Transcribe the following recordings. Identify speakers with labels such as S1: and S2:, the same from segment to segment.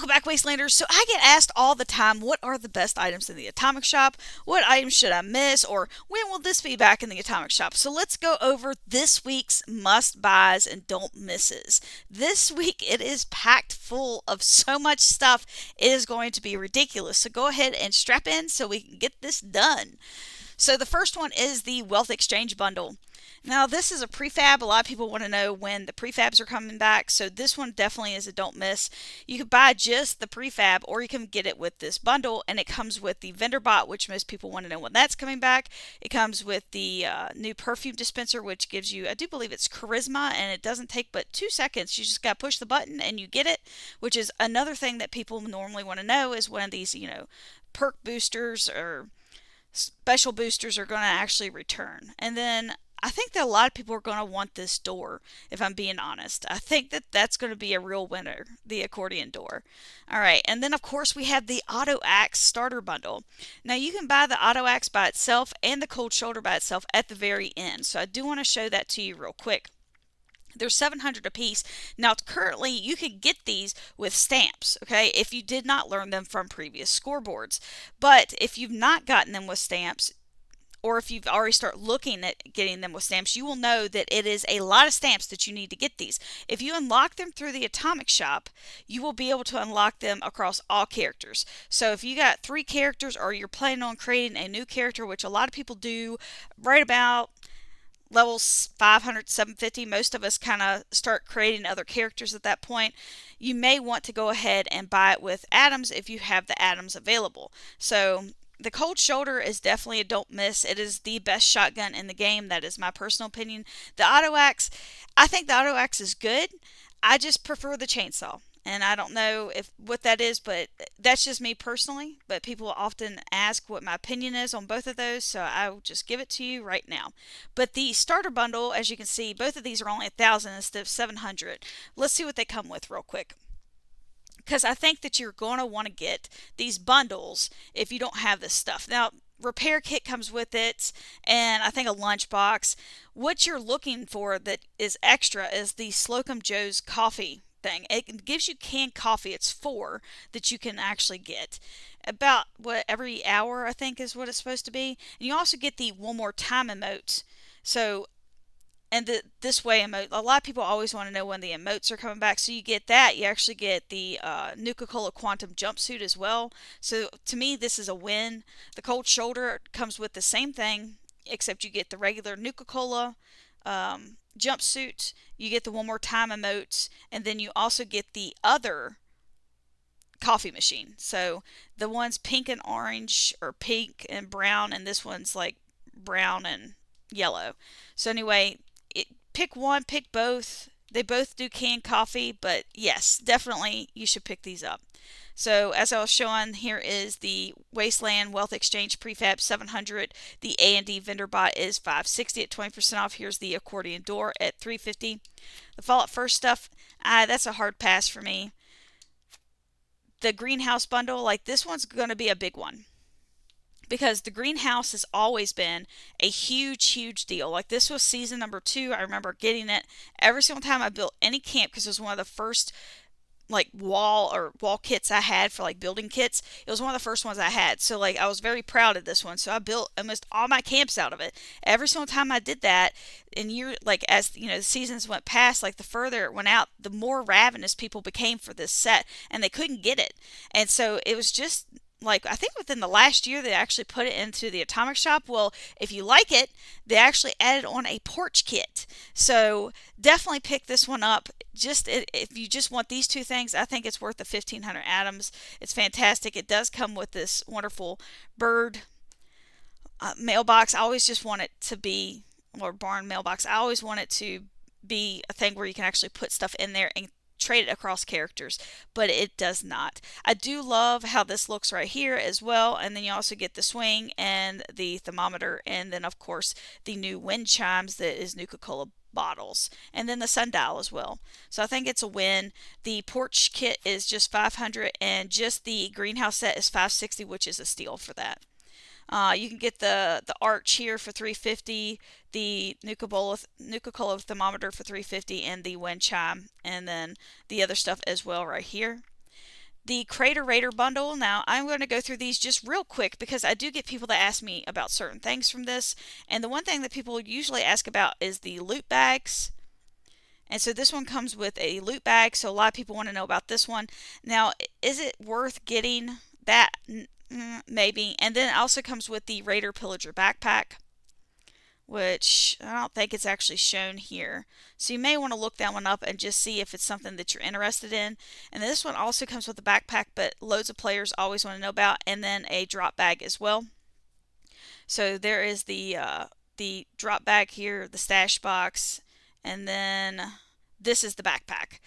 S1: back, Wastelanders. So I get asked all the time, what are the best items in the atomic shop? What items should I miss? Or when will this be back in the atomic shop? So let's go over this week's must buys and don't misses. This week it is packed full of so much stuff. It is going to be ridiculous. So go ahead and strap in so we can get this done. So the first one is the Wealth Exchange Bundle. Now, this is a prefab. A lot of people want to know when the prefabs are coming back, so this one definitely is a don't miss. You can buy just the prefab, or you can get it with this bundle, and it comes with the vendor bot, which most people want to know when that's coming back. It comes with the new perfume dispenser, which gives you, I do believe it's charisma, and it doesn't take but 2 seconds. You just got to push the button and you get it, which is another thing that people normally want to know is when these, perk boosters or special boosters are going to actually return. And then I think that a lot of people are going to want this door, if I'm being honest. I think that that's going to be a real winner, the accordion door. All right, and then of course we have the Auto Axe starter bundle. Now you can buy the Auto Axe by itself and the cold shoulder by itself at the very end. So I do want to show that to you real quick. They're 700 a piece. Now, currently, you can get these with stamps, okay, if you did not learn them from previous scoreboards. But if you've not gotten them with stamps, or if you've already started looking at getting them with stamps, you will know that it is a lot of stamps that you need to get these. If you unlock them through the Atomic Shop, you will be able to unlock them across all characters. So if you got 3 characters, or you're planning on creating a new character, which a lot of people do right about levels 500, 750, most of us kind of start creating other characters at that point. You may want to go ahead and buy it with atoms if you have the atoms available. So the cold shoulder is definitely a don't miss. It is the best shotgun in the game. That is my personal opinion. The auto axe, I think the auto axe is good. I just prefer the chainsaw. And I don't know if what that is, but that's just me personally. But people often ask what my opinion is on both of those, so I will just give it to you right now. But the starter bundle, as you can see, both of these are only 1,000 instead of 700. Let's see what they come with real quick, because I think that you're going to want to get these bundles if you don't have this stuff. Now, repair kit comes with it, and I think a lunchbox. What you're looking for that is extra is the Slocum Joe's coffee thing. It gives you canned coffee. It's 4 that you can actually get. About every hour, I think, is what it's supposed to be. And you also get the one more time emote. So, and this way emote, a lot of people always want to know when the emotes are coming back, so you get that. You actually get the Nuka-Cola Quantum jumpsuit as well. So to me, this is a win. The cold shoulder comes with the same thing, except you get the regular Nuka-Cola jumpsuit, you get the one more time emotes, and then you also get the other coffee machine. So the one's pink and orange, or pink and brown, and this one's like brown and yellow. So anyway, pick one, pick both. They both do canned coffee, but yes, definitely you should pick these up. So as I was showing, here is the Wasteland Wealth Exchange Prefab 700. The A&D vendor bot is 560 at 20% off. Here's the accordion door at 350. The Fallout First stuff, that's a hard pass for me. The greenhouse bundle, like this one's going to be a big one, because the greenhouse has always been a huge deal. Like this was season number 2. I remember getting it every single time I built any camp, because it was one of the first like wall kits I had for like building kits. It was one of the first ones I had. So like I was very proud of this one. So I built almost all my camps out of it. Every single time I did that, and as the seasons went past, like the further it went out, the more ravenous people became for this set, and they couldn't get it. And so it was just like, I think within the last year they actually put it into the Atomic Shop. Well, if you like it, they actually added on a porch kit. So definitely pick this one up. Just if you just want these 2 things, I think it's worth the 1,500 atoms. It's fantastic. It does come with this wonderful bird mailbox. I always just want it to be, or barn mailbox. I always want it to be a thing where you can actually put stuff in there and trade it across characters, but it does not. I do love how this looks right here as well, and then you also get the swing and the thermometer, and then of course the new wind chimes that is Nuka-Cola bottles, and then the sundial as well. So I think it's a win. The porch kit is just 500, and just the greenhouse set is 560, which is a steal for that. You can get the arch here for 350, the Nuka-Cola thermometer for 350, and the wind chime, and then the other stuff as well right here. The Crater Raider bundle. Now, I'm going to go through these just real quick because I do get people that ask me about certain things from this. And the one thing that people usually ask about is the loot bags. And so this one comes with a loot bag, so a lot of people want to know about this one. Now, is it worth getting that? Maybe. And then it also comes with the Raider Pillager backpack, which I don't think it's actually shown here. So you may want to look that one up and just see if it's something that you're interested in. And this one also comes with a backpack, but loads of players always want to know about, and then a drop bag as well. So there is the drop bag here, the stash box, and then this is the backpack.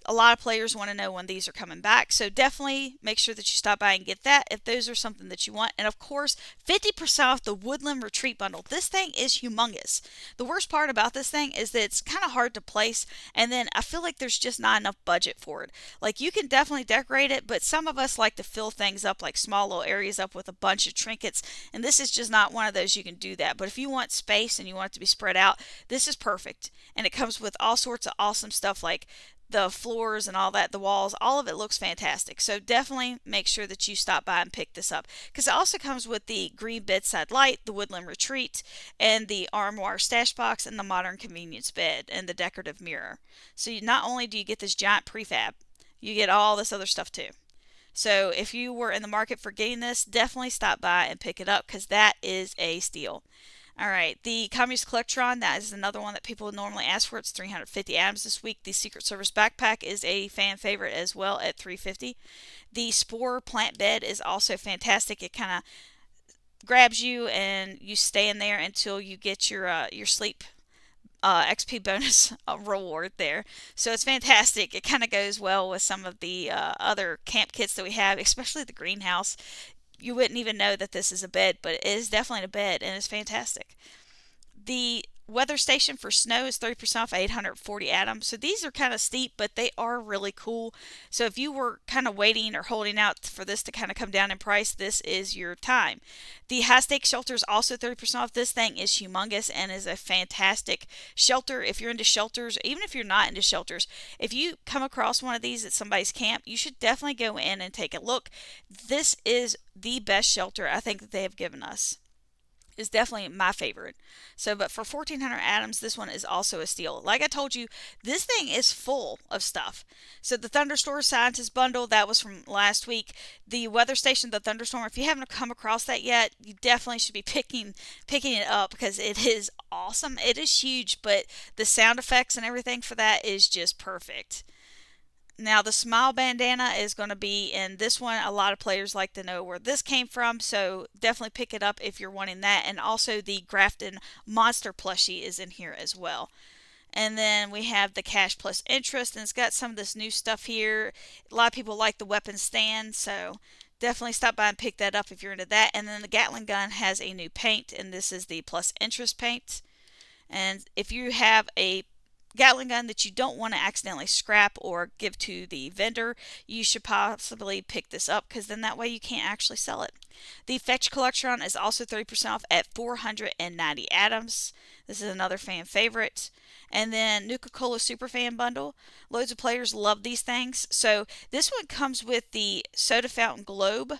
S1: A lot of players want to know when these are coming back, so definitely make sure that you stop by and get that if those are something that you want. And of course, 50% off the Woodland Retreat Bundle. This thing is humongous. The worst part about this thing is that it's kind of hard to place, and then I feel like there's just not enough budget for it. Like, you can definitely decorate it, but some of us like to fill things up, like small little areas up with a bunch of trinkets, and this is just not one of those you can do that. But if you want space and you want it to be spread out, this is perfect. And it comes with all sorts of awesome stuff like the floors and all that, the walls, all of it looks fantastic. So definitely make sure that you stop by and pick this up, because it also comes with the green bedside light, the woodland retreat, and the armoire stash box, and the modern convenience bed, and the decorative mirror. So not only do you get this giant prefab, you get all this other stuff too. So if you were in the market for getting this, definitely stop by and pick it up, because that is a steal. Alright, the Communist Collectron, that is another one that people normally ask for. It's 350 atoms this week. The Secret Service backpack is a fan favorite as well at 350. The Spore plant bed is also fantastic. It kind of grabs you and you stay in there until you get your sleep XP bonus reward there. So it's fantastic. It kind of goes well with some of the other camp kits that we have, especially the greenhouse. You wouldn't even know that this is a bed, but it is definitely a bed, and it's fantastic. The weather station for snow is 30% off, 840 atoms. So these are kind of steep, but they are really cool. So if you were kind of waiting or holding out for this to kind of come down in price, this is your time. The high stake shelter is also 30% off. This thing is humongous and is a fantastic shelter. If you're into shelters, even if you're not into shelters, if you come across one of these at somebody's camp, you should definitely go in and take a look. This is the best shelter I think that they have given us. Is definitely my favorite. So, but for 1400 atoms, this one is also a steal. Like I told you, this thing is full of stuff. So the Thunderstorm Scientist bundle, that was from last week. The weather station, the Thunderstorm, if you haven't come across that yet, you definitely should be picking it up, because it is awesome. It is huge, but the sound effects and everything for that is just perfect. Now, the Smile Bandana is going to be in this one. A lot of players like to know where this came from, so definitely pick it up if you're wanting that. And also the Grafton Monster plushie is in here as well. And then we have the Cash Plus Interest, and it's got some of this new stuff here. A lot of people like the weapon stand, so definitely stop by and pick that up if you're into that. And then the Gatling gun has a new paint, and this is the Plus Interest paint. And if you have a Gatling gun that you don't want to accidentally scrap or give to the vendor, you should possibly pick this up, because then that way you can't actually sell it. The Fetch Collectron is also 30% off at 490 atoms. This is another fan favorite. And then Nuka-Cola Superfan Bundle. Loads of players love these things. So this one comes with the Soda Fountain Globe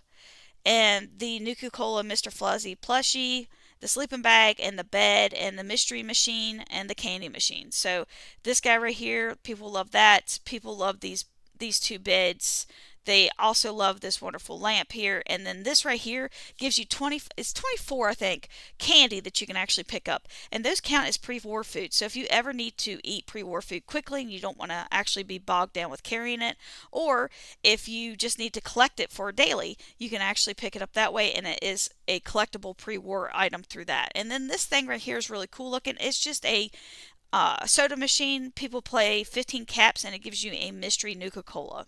S1: and the Nuka-Cola Mr. Fuzzy plushie, the sleeping bag, and the bed, and the mystery machine, and the candy machine. So this guy right here, people love that. People love these two beds. They also love this wonderful lamp here. And then this right here gives you 24, I think, candy that you can actually pick up. And those count as pre-war food. So if you ever need to eat pre-war food quickly and you don't want to actually be bogged down with carrying it, or if you just need to collect it for a daily, you can actually pick it up that way, and it is a collectible pre-war item through that. And then this thing right here is really cool looking. It's just a soda machine. People play 15 caps, and it gives you a mystery Nuka-Cola.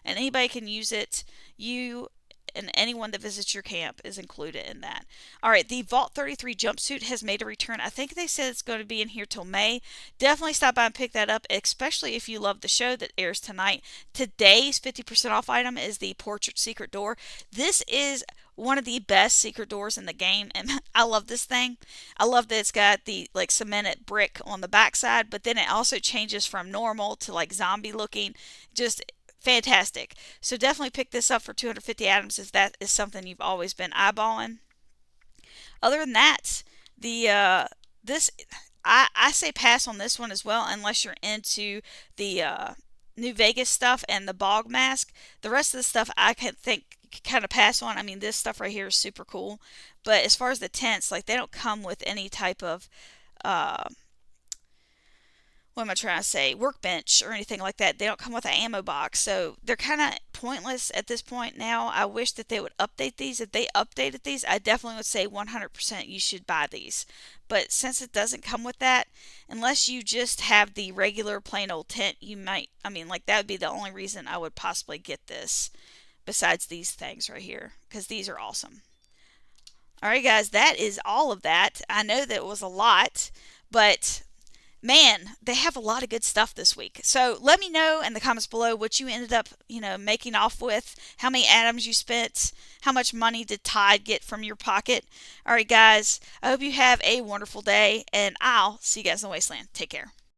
S1: And anybody can use it. You and anyone that visits your camp is included in that. Alright, the Vault 33 jumpsuit has made a return. I think they said it's going to be in here till May. Definitely stop by and pick that up, especially if you love the show that airs tonight. Today's 50% off item is the Portrait Secret Door. This is one of the best secret doors in the game, and I love this thing. I love that it's got the like cemented brick on the backside, but then it also changes from normal to like zombie looking. Just fantastic. So definitely pick this up for 250 atoms if that is something you've always been eyeballing. Other than that, the this I say pass on this one as well unless you're into the New Vegas stuff and the bog mask. The rest of the stuff I can think kind of pass on. I mean, this stuff right here is super cool, but as far as the tents, like they don't come with any type of uh, what am I trying to say, workbench or anything like that. They don't come with an ammo box, so they're kind of pointless at this point now. I wish that they would update these. If they updated these, I definitely would say 100% you should buy these. But since it doesn't come with that, unless you just have the regular plain old tent, you might, I mean, like that would be the only reason I would possibly get this besides these things right here, because these are awesome. Alright, guys, that is all of that. I know that it was a lot, but man, they have a lot of good stuff this week. So let me know in the comments below what you ended up, making off with, how many atoms you spent, how much money did Tide get from your pocket. All right, guys, I hope you have a wonderful day, and I'll see you guys in the wasteland. Take care.